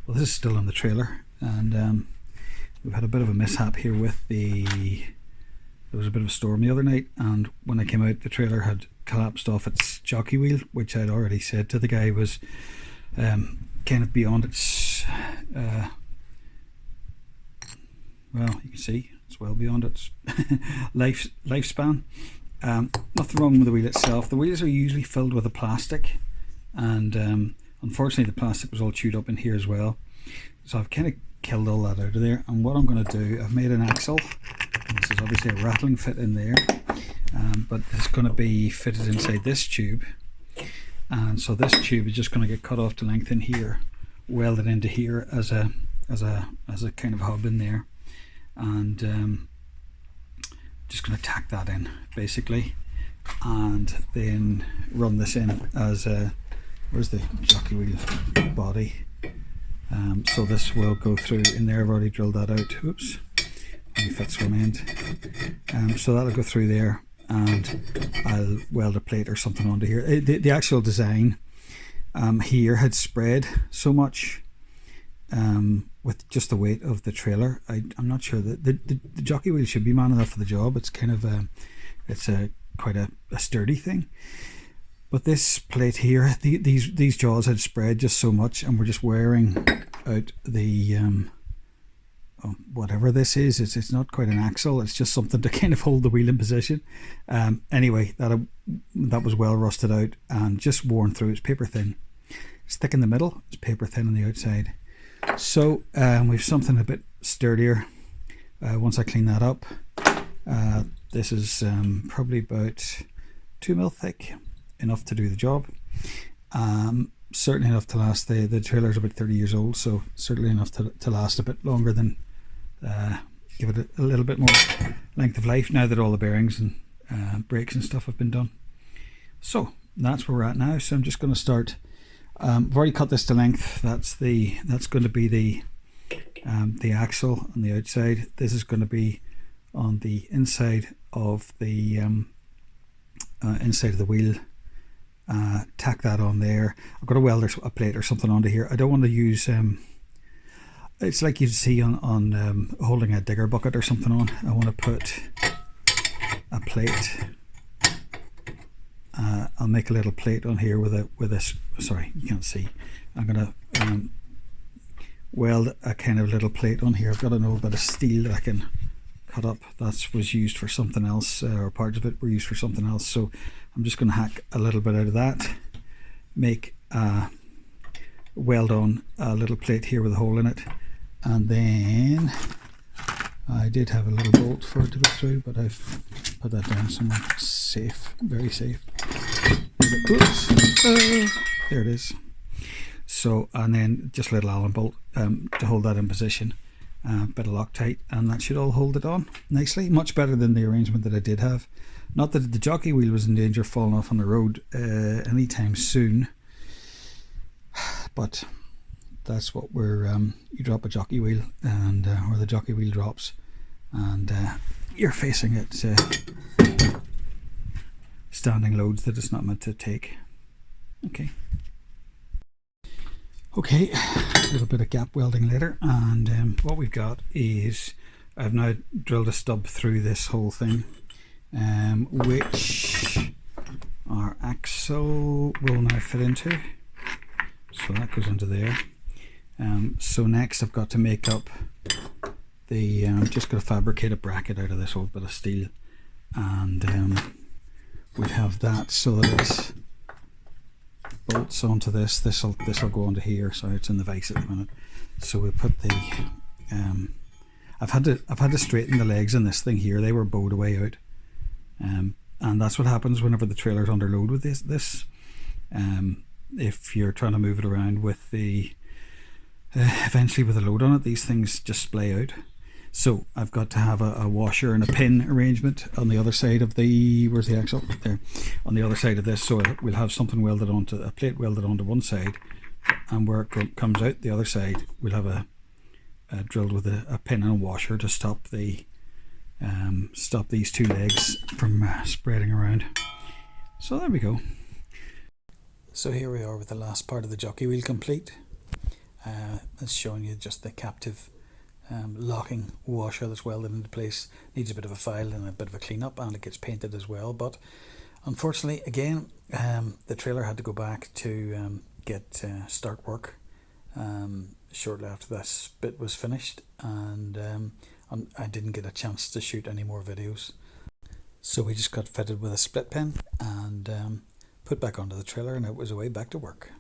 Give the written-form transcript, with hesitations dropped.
well, this is still on the trailer, and we've had a bit of a mishap here with there was a bit of a storm the other night, and when I came out, the trailer had collapsed off its jockey wheel, which I'd already said to the guy was kind of beyond its well, you can see it's well beyond its lifespan. Nothing wrong with the wheel itself. The wheels are usually filled with a plastic, and unfortunately the plastic was all chewed up in here as well, so I've kind of killed all that out of there. And what I'm going to do, I've made an axle. This is obviously a rattling fit in there, but it's going to be fitted inside this tube, and so this tube is just going to get cut off to length in here, welded into here as a kind of hub in there, and just going to tack that in basically, and then run this in as a, where's the jockey wheel body, so this will go through in there. I've already drilled that out. Oops, only fits one end, so that'll go through there, and I'll weld a plate or something onto here. The actual design here had spread so much with just the weight of the trailer. I'm not sure that the jockey wheel should be man enough for the job. It's kind of it's quite a sturdy thing, but this plate here, these jaws had spread just so much, and we're just wearing out the whatever this is. It's not quite an axle, it's just something to kind of hold the wheel in position. Anyway, that was well rusted out and just worn through. It's paper thin. It's thick in the middle, it's paper thin on the outside. So we've something a bit sturdier once I clean that up. This is probably about 2mm thick, enough to do the job. Certainly enough to last. The trailer's about 30 years old, so certainly enough to last a bit longer than give it a little bit more length of life now that all the bearings and brakes and stuff have been done. So that's where we're at now. So I'm just going to start. I've already cut this to length. That's going to be the axle on the outside. This is going to be on the inside of the wheel. Tack that on there. I've got to weld a plate or something onto here. I don't want to use it's like you'd see on holding a digger bucket or something on. I want to put a plate. I'll make a little plate on here with a sorry, you can't see. I'm gonna weld a kind of little plate on here. I've got an old bit of steel that I can cut up. That was used for something else, or parts of it were used for something else. So I'm just going to hack a little bit out of that, make weld on a little plate here with a hole in it, and then I did have a little bolt for it to go through, but I've put that down somewhere safe, very safe. Oops, there it is. So, and then just a little Allen bolt to hold that in position, bit of Loctite, and that should all hold it on nicely. Much better than the arrangement that I did have. Not that the jockey wheel was in danger of falling off on the road anytime soon, but that's what we're you drop a jockey wheel, and or the jockey wheel drops, and you're facing it standing loads that it's not meant to take. Okay, a little bit of gap welding later, and what we've got is I've now drilled a stub through this whole thing, which our axle will now fit into. So that goes into there. So next I've got to make up the, just got to fabricate a bracket out of this old bit of steel, and we have that so that it bolts onto this. This'll go onto here. So it's in the vise at the minute. So we put the I've had to straighten the legs in this thing here. They were bowed away out, and that's what happens whenever the trailer's under load with this. If you're trying to move it around with the eventually with a load on it, these things just splay out. So I've got to have a washer and a pin arrangement on the other side of the, where's the axle? There, on the other side of this. So we'll have something welded onto, a plate welded onto one side, and where it comes out the other side, we'll have a drilled with a pin and a washer to stop the stop these two legs from spreading around. So there we go. So here we are with the last part of the jockey wheel complete. is showing you just the captive locking washer that's welded into place. Needs a bit of a file and a bit of a clean up, and it gets painted as well. But unfortunately, again, the trailer had to go back to get start work shortly after this bit was finished, and I didn't get a chance to shoot any more videos. So we just got fitted with a split pin and put back onto the trailer, and it was away back to work.